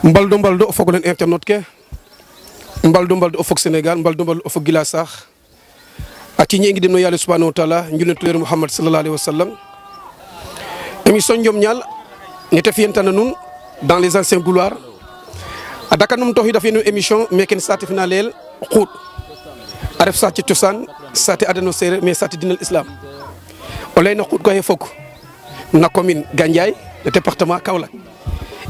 mbaldo o fogolen internet ke mbaldo o fog Sénégal mbaldo o fog gila sax a ciñe ngi dem no yalla subhanahu wa ta'ala njulento yer Muhammad sallallahu alaihi wasallam émission Njom Ñaal nete fiyentana nun dans les anciens couloirs a daka num toxi dafay no émission mais ken sati finalel khut a ref sati cosaan sati adano sere mais sati dinal islam o lay na khut ko he fok na commune Gandiaye le département Kaolack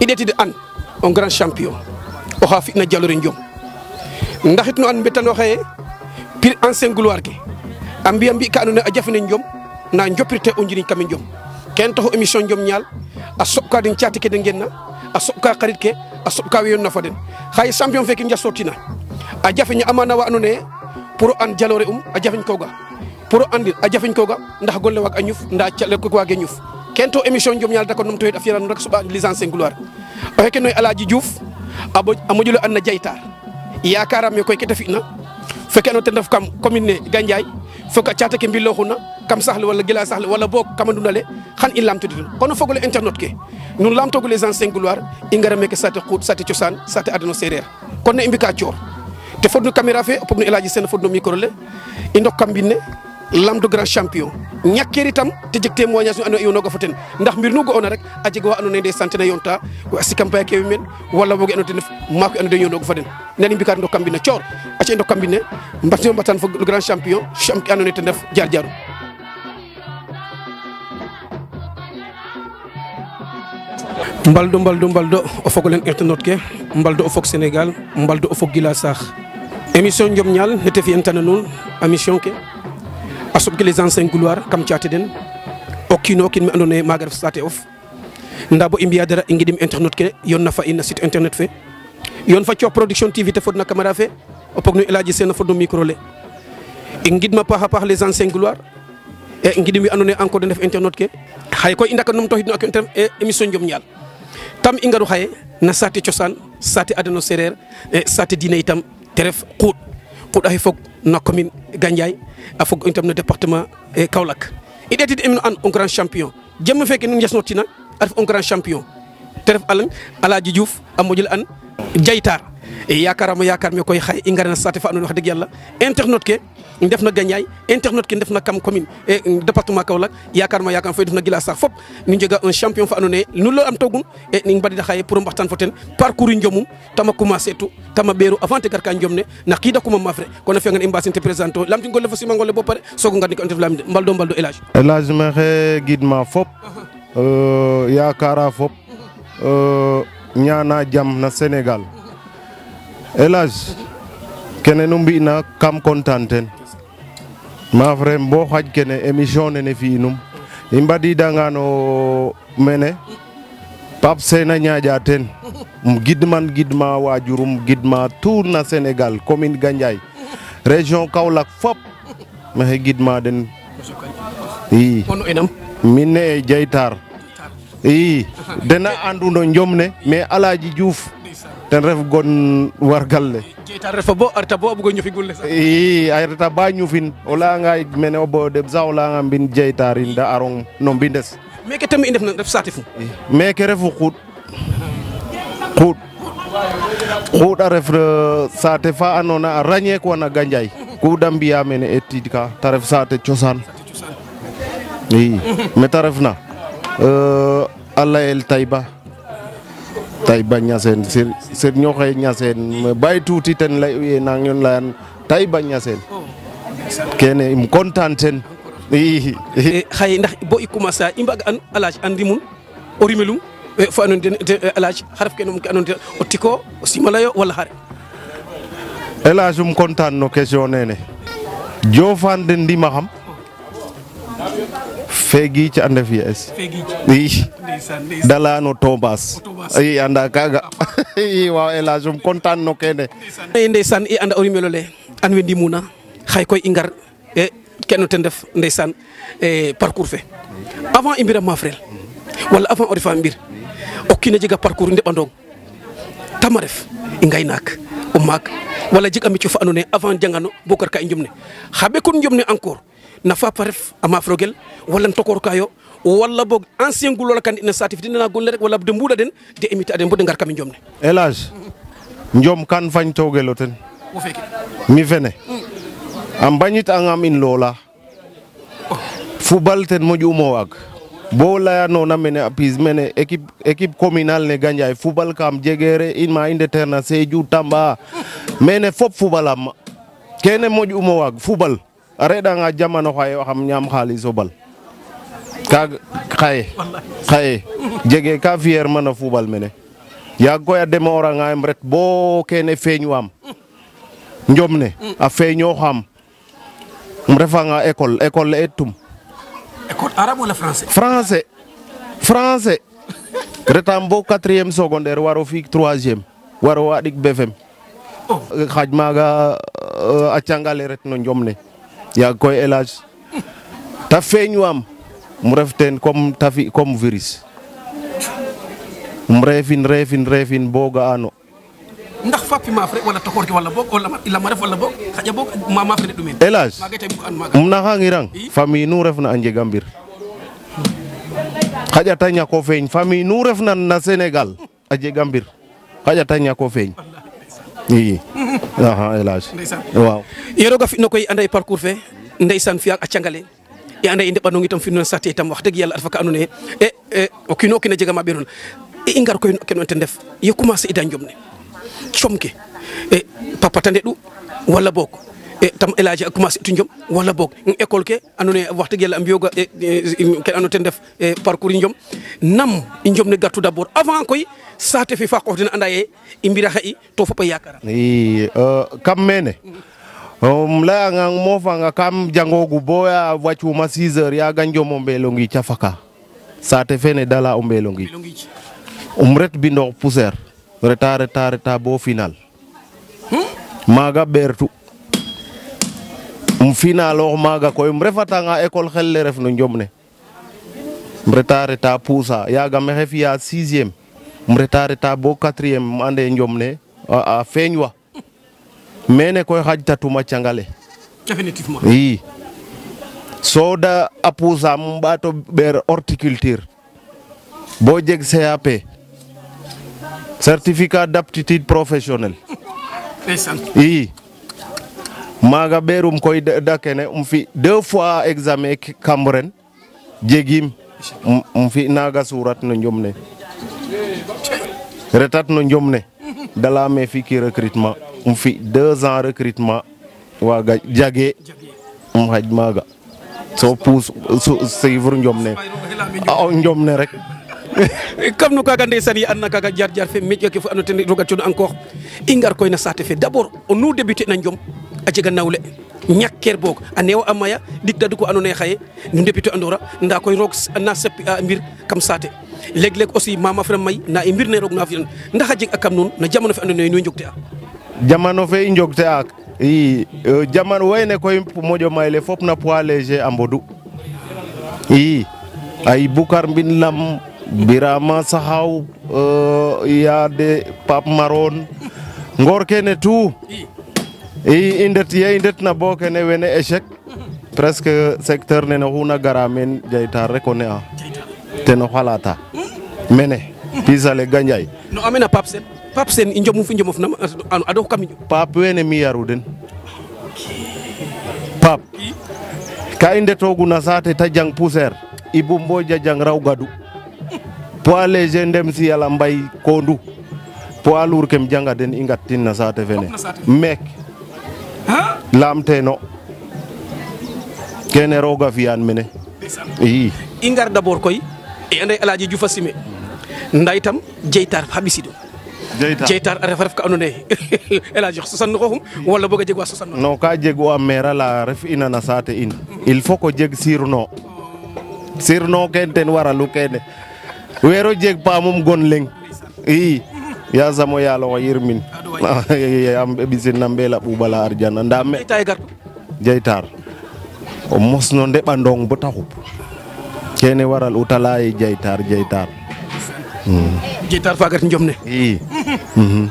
ideti an un grand champion o xa fina jaloore Njom ndax it no an mbetano xaye pire ancien gloire ke a mbiya mbi ka andoona yee a jafene Njom na njopirte o njiriñ kame Njom ken taxu émission Njom Ñaal a soɓka den caate ke de ngenna a soɓka xarit ke a soɓka we yoon na fa den xaye champion feke njasotina a jafeñ amana wa andoona yee pour o an jaloore a jafeñ koga pour o andin a jafeñ koga ndax golle waag a ñuf nda calel ko waage ñuf ken to émission Njom Ñaal dako num to a fi'anan rek soɓa les anciens gloire o xeke noy Aladji Diouf a moƴulo an na jaytar yakarame koy kete fi'na feke ano ten ref kam commune ne Gandiaye fok a caate ke mbiloxuna kam saxle wala gila saxle wala boog kama ndundale xan i lamtodin kono fogole internet ke nun lamtogu les anciens gloire i ngara meke sate xuut sate cosaan sate adano sereer kon ne i mbika coor te fodno caméra fe o pog no Elhadji Sene fodno micro le i ndok kam mbine lamdo grand champion ñakker itam te jeg témoignage nu ando naye yonoga fo ten ndax mbir nu ga'oona rek a jeg wa andoona yee ndeysaan ten a yoonta a sikam paya ke men wala boog ando ten ref maak we andoona yee yonoga fo den nene mbika ndok kam mbine coor aca i ndok kam mbine mbatino mbatan fo le grand champion andoona yee ten ref Diar Diaru mbaldo o fogole internet ke mbaldo o fog Sénégal mbaldo o fog gila saax émission Njom Ñaal nete fi'entana nuun émission ke a soɓke les anciens gloire kam caate den o kiino kiin me andoona yee maaga ref saate of ndaa bo i mbi'aa dara i ngidim internet ke yoon na fa in na site internet fe yoon fa Coox Production TV te fodna caméra fe o pog no Elhadji Sene fodno micro le i ngidma paax a paax les anciens gloire e ngidim we andoona yee encore den ndef internet ke xaye koy i ndaka numtoxid no émission Njom Ñaal tam i ngaru xaye na saate cosaan saate adano sereer saate diine itam te ref xuut axe fog na commune Gandiaye a fog itam no département Kaolack i ɗeetid im no an un grand champion jemme feke nu njasnotina a ref un grand champion te ref Aladji Diouf a moƴel an jaytar yakaramo yakar me koy xaye i ngarana saate fa andoona yee wax deg yàlla internet ke ndef na Gandiaye internet ke ndef na kam commune département Kaolack yakarma yakar fo ndef na gila sax fop nu njega un champion fa andoona yee nu lo am togun e i mbadida xaye pour mbaxtaan fo ten parcours Njomum tama commencer tu tama ɓeeru avant te gar ka Njom ne na qiida kuma mafre kono a fi'angaan i mbasin te présenter o lamti ngol le fo simangol le bo pare soog o ngar ni ko ndef lamde mbaldo Elhadji maxey gidma fop yakara fop ñaana jam na Sénégal Elhadji kene nu mbi'na kam content ten ma frère bo xaƴ kene émission nene fi'inum i mbadidanga no mene Pape Sene a ñaaƴa teen gidma wajurum gidma tout na Sénégal commune Gandiaye région Kaolack fop maxey gidma den i min ne e Jaytar i dena andu no Njom ne mais Aladji Diouf ten ref gon wargal le Jeytar refa bo arta bo a bugo ñofigul le sax i a reta ba ñufin o layanga mene o bo deɓ sax o layanga mbin Jeytar in da arong no mbindes meke tam i ndef na ref saate fu meke refu xuut a ref saate fa andoona a ràñeek wana Gandiaye ku da mbi'a mene etid ka ta ref saate cosaan i me ta refna a layel Taïba Niassène ser ñoxe Niassène bay tuuti ten lay ye nang yon layan Taïba Niassène kene im content ten i xaye ndax bo i commencer i mbaga an Elhadji andimun o rimelum fo andoona yee Elhadji xa ref kene ke andoona yee o tiko o simalayo wala xare Elhadji um content no question nene Diofane den ndimaxam Fegic a ndef ye'es i da laya no Tobas i anda kaga i waaw Elhadji um content no kene ndeysaan i anda o rimelo le an we ndimuna xaye koy i ngar kene ten ref ndeysaan parcours fe avant i mbira mafrel wala avant o refa mbir o kiin a jega parcours ndeɓandong tama ref i ngaynaak o maak wala jeg a métier fa andoona yee avant jangano bo gar ka i Njom ne xa ɓekun Njom ne encore na fa pa ref a mafrogel wala tokor kayo walla boog ancien gulola kan ina satif dina golle rek walla de mbuɗa den de émité aden bodde ngar kami jomne elage njom kan fañ togelo ten wo feke mi fene am bañit angam in lola football ten moƴu umo waag bo leyanona mene a piis mene équipe communal ne Gandiaye football kam jegere in ma i ndeterna Sédhiou Tamba mene fop football am kene moƴu umo waag football a reɗanga jamano xaye xam ñaam xaalis o bal kaga xaye jege ka fier mana football mene yaag koy a deme'oranga em ret bo kene feeñwam njom ne a feeñoxam um refanga école le etum école arabe wala français retam bo 4e secondaire waro fi 3e waro waɗik BFM xaj maga a cangale ret no njom ne yaag koy elage ta feeñwam um ref ten comme ta fi comme virus um refin bo ga'ano ndax fappi maaf rek wala tokoor ke wala boog wala ilama ref wala boog xaƴa boog maaf ne ɗumen elage maaga tay bug an maaga um naxangirang famille nu refna a njega mbir xaƴa ta ñako feeñ famille nu refna na Sénégal a jega mbir xaƴa ta ñako feeñ i aha elage waaw ye roga fina koy anda ye parcours fe ndeysaan fiya a cangale i anda ye i ndeɓanong itam fi noon sate itam wax dëgg yàlla a refa ka andoona ye o kiino kiin a jega ma ɓeeroona i ngar koy kene ten ndef ye commencer ida njom ne com ke papa ta ndeɗu wala boog tam elage a commencer tu njom wala boog école ke andoona ye wax dëgg yàlla a mbi'ooga ke andoona ten ndef parcours i njom nam i njom ne gartu d'abord avant koy saate fe fa qoox den anda ye i mbira xa'i to fop a yakara i kam mene um layanga mofanga kam jangogu bo ya wacuma 6 heures yaga njom o mbelongi cafaka saate fene dala o mbelongi ret bindoox poussière reta bo final maga ɓeertu final ox maga koy refatanga école xel le ref no njom ne reta puusa yaga maxey fiya 6e reta bo 4e ande njom ne a feeñwa mene koy xaƴtatuma cangale définitivement i so da a puusa ɓato ɓeer horticulture bo jeg CAP certificat d'aptitude professionnelle i maga ɓeerum koy da kene fi 2 fois examen Cambérène jegim fi naga surat no njom ne retat no njom ne dalame fi ki recrutement fi 2 ans recrutement waga jage xaj maga so puus suivre njom ne a njom ne rek kam no kaga ndeysaan ye andna kaga jaar fe meƴƴo ke fo ando ten roga cooɗ encore i ngar koy na saate fe d' abord o nu débuter na njom a jega nawle ñakker boog a neewa a maya dik dadu ko andoona ye xaye nu débuter andora nda koy roog na seppi a mbir kam saate leg aussi mama fena may na i mbir ne roog na fi'an ndax a jeg a kam nuun no jamano fe andoona ye nu njogte a jamano fe i njogte a i jamano wene koy moƴo mayle fop na poids léger a mbodu i ay Bukar Mbin Lam Birama Saxaw Yade Pape Maron ngor kene tout i ndet na bo kene wene échec presque secteur nene xuna gara men Jeytar rek o ne a ten o xalata mene pisale Gandiaye no amena Pape Sene i njomum fi njomof nam ado kam Pape wene mi yaru den Pape ka i ndetoguna saate ta jang poussière Ibou Mbodja jang raw gadu poids léger ndem si yàlla mbay kondu poids lourd kem janga den i ngat tin na saate fene meek lam teno kene roga fiyan mene i ngar d'abord koy e ande Alaaji Diouf a sime nda itam Jeytar xa ɓisidu Jeytar a ref ka andoona ye Elhadji sosan xooxum wala boog a jeg wa sosan non ka jeg wa maire la ref ina na saate in il faut que jeg sirno ken ten waralu kene wero jeg paamum gon leng i yasam o yaal oxe yirmin am ɓisin na mbela ɓuɓala arjana nda me Jeytar o mosno ndeɓandong bo ta xup kene waral uta laya Jeytar Jeytar fagat njom ne i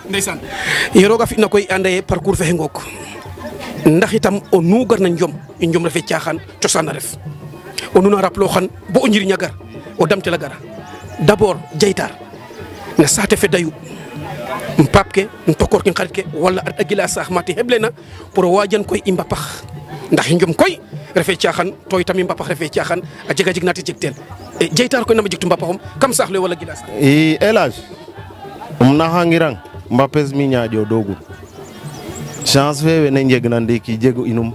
ndeysaan ye roga fina koy anda ye parcours fe ngook ndax itam o nu garna njom i njom refe caaxaan cosaan a ref o nuna raplo xan bo o njiriñ a gar o damtela gara d'abord jeytar na saate fe dayu papke tokor kin xarit ke wala a gila sax mati heblena pour wajan koy imba pax ndax njom koy refe caaxaan to itam imba pax refe caaxaan a jega jeg nati jegtel jeytar koy nama jektu mba paxum kam sax le wala gila sax elage naxangirang mbapes mi ñaaƴo dogu chance fe wene njegna ndiki jegu inum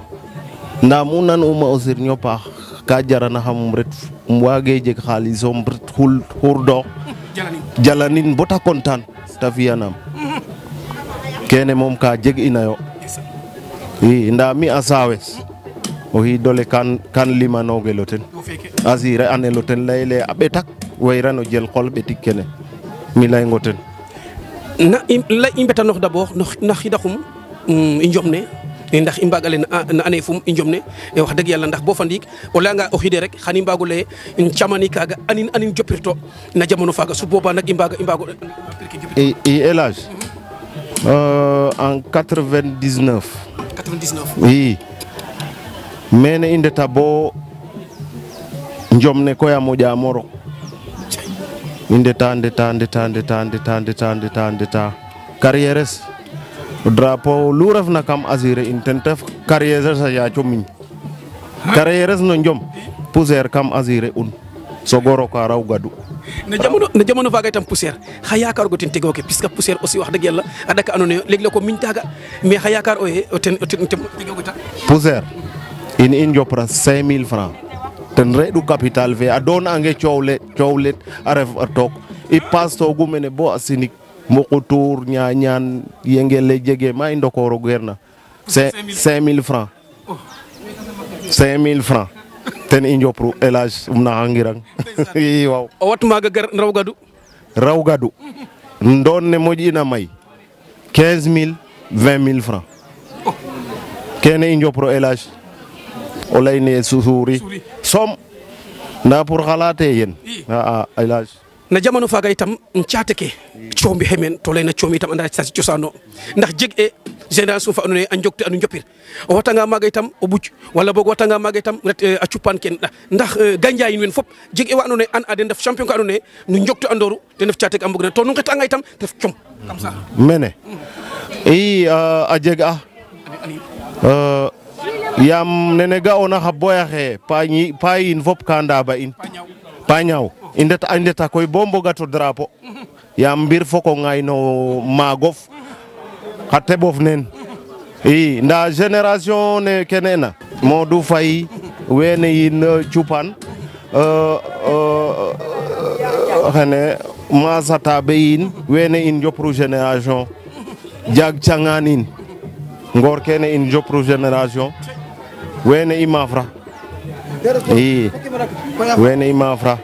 nda mu nan uma o sirño paax ka jarana xam ret wage jeg xalisom ret xurdo jalanin bota kontaan ta fiyanam kene moom ka jeg ina yo nda mi a sawes o xidole kan limanogelo ten asire anelo ten leyele a ɓetak wayrano jel qol ɓetik kene mi leyngo ten na i mbetanoox d'abord na xidaxum i njom ne ndax i mbaga le na ane fum i njom ne wax dëgg yàlla ndax bo fa ndiik o leyanga o xide rek xan i mbaago leye camani kaaga anin jopirto na jamono faaga su boba nak i mbaago i elage en 99 i mene i ndeta bo njom ne koy a moƴa moro i ndeta carrière es o drapeau lu refna kam assurer in ten tef carrière es a yaaco miñ carrière es no njom poussière kam assurer un sogo roka raw gadu na jamono faga itam poussière xa yakar go ten tego ke puisque poussière aussi wax dëgg yàlla a daka ando naye leg la ko miñ taga mais xa yakar oye o ten tego ta poussière in jopra 5000 francs ten reɗu capital fe a doon ange coow le a ref a took i paas toogu mene bo a sinig Mbokutour ñañaan yengele jege ma i ndokoro gerna 5000 francs 5000 francs ten i njopru elage naxangirang i waaw o wat maga gar raw gadu ndoon ne moƴ'ina may 15000 20000 francs kene i njopro elage o leyne suuri som nda pour xalate yen elage na jamono faga itam caate ke coombi hemen to leyna coomi itam anda sasi cosano ndax jeg e génération fa andoona yee a njogte anu njopir o watanga maaga itam o ɓuc wala boog watanga maaga itam ret a cupan ken ndax ganjayin wen fop jeg e wa andoona yee an a den ndef champion ka andoona yee nu njogtu andoru ten ref caate ke a mbogna to nu ngetanga itam te ref com comme ça mene i a jeg a yaam nene ga'oona xa boy axe pa in fop ka ndaaba in pa ñaaw i ndeta koy bo mbogato drapeau yaam mbir foko ŋaay no maagof xa teɓof neen i nda génération ne kene na Modou Faye wene yin cupan xene Masata be yin wene in jopru génération jag cangan in ngor kene in jopru génération wene i mafra i wene i mafra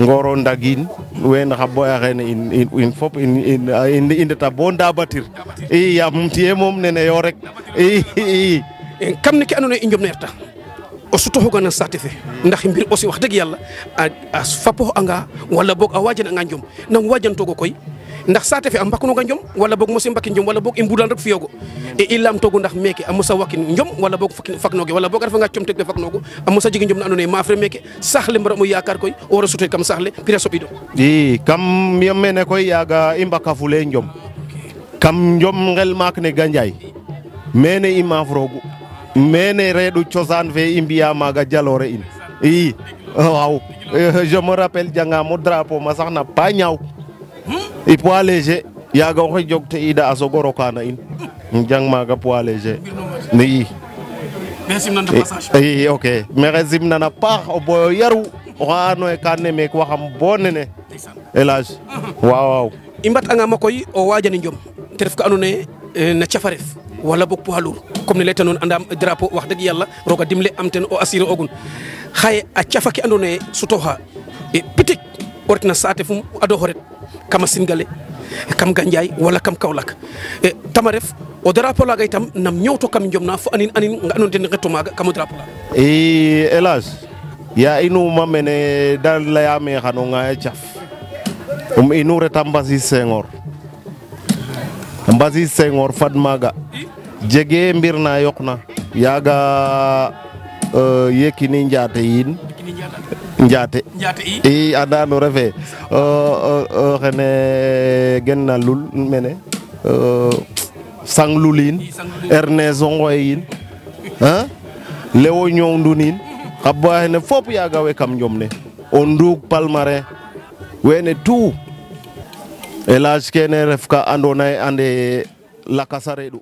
ngoro ndagin wen xa boya xene in fop in ndeta bo ndabatir i yaam tiye moom nene yo rek i kam ne ke andoona yee i njomneerta o sutoxoogana saate fe ndax mbir aussi wax dëgg yàlla a fapoxanga wala boog a waajananga njom nam waajantoogo koy ndax saate fe a mbaknooga njom wala boog mos i mbakin njom wala boog i mbudan rek fiyoogo i lamtoogu ndax meeke a mosa wakin njom wala boog faknooge wala boog a refanga comteg le faknoogu a mosa jeg njom na andoona yee maaf re meeke saax le mbara mo yaakaar koy o war a sutooy kam saax le pire soɓido i kam yam mene koy yaaga i mbakafule njom kam njom ngel maak ne Gandiaye mene i maaf roogu mene reeɗu cosaan fe i mbiya maaga jaloore in i waaw je me rappelle jangamo drapeau ma sax na pa ñaaw i poids léger yaaga oxe jog te ida a sogo rokana in jang maaga poids léger i ok maxey simnana paax o boyo yaru oxa andoona yee ka nemeek waxam bo nene elage waaw i mbat'anga ma koy o waajani njom te ref ka andoona yee na cafa ref wala boog poids lourd comme ne layta noon andam drapeau wax dëgg yàlla roga dimle am ten o assurer ogun xaye a cafa ke andoona yee sutooxa pitik o retna saate fum ado xoret kama Singale kam Gandiaye wala kam Kaolack tama ref o drapeau laga itam nam ñowto kam njom na fo anin nga andoona ten ngeto maaga kam o drapeau laga i elage ya inuma mene da layame xano ŋaaya caf inu reta Mbasis Senghor fad maaga jege mbir na yoqna yaaga Yekini Njaate yiin Njaate i anda no refe xene genna lul mene sanglulin Ernest Ngoyin Léo Ñongdunin xa boya xene fop yaga we kam njom ne o Ndouk Palmarin wene tout elage kene ref ka andona ye ande lakasa reɗu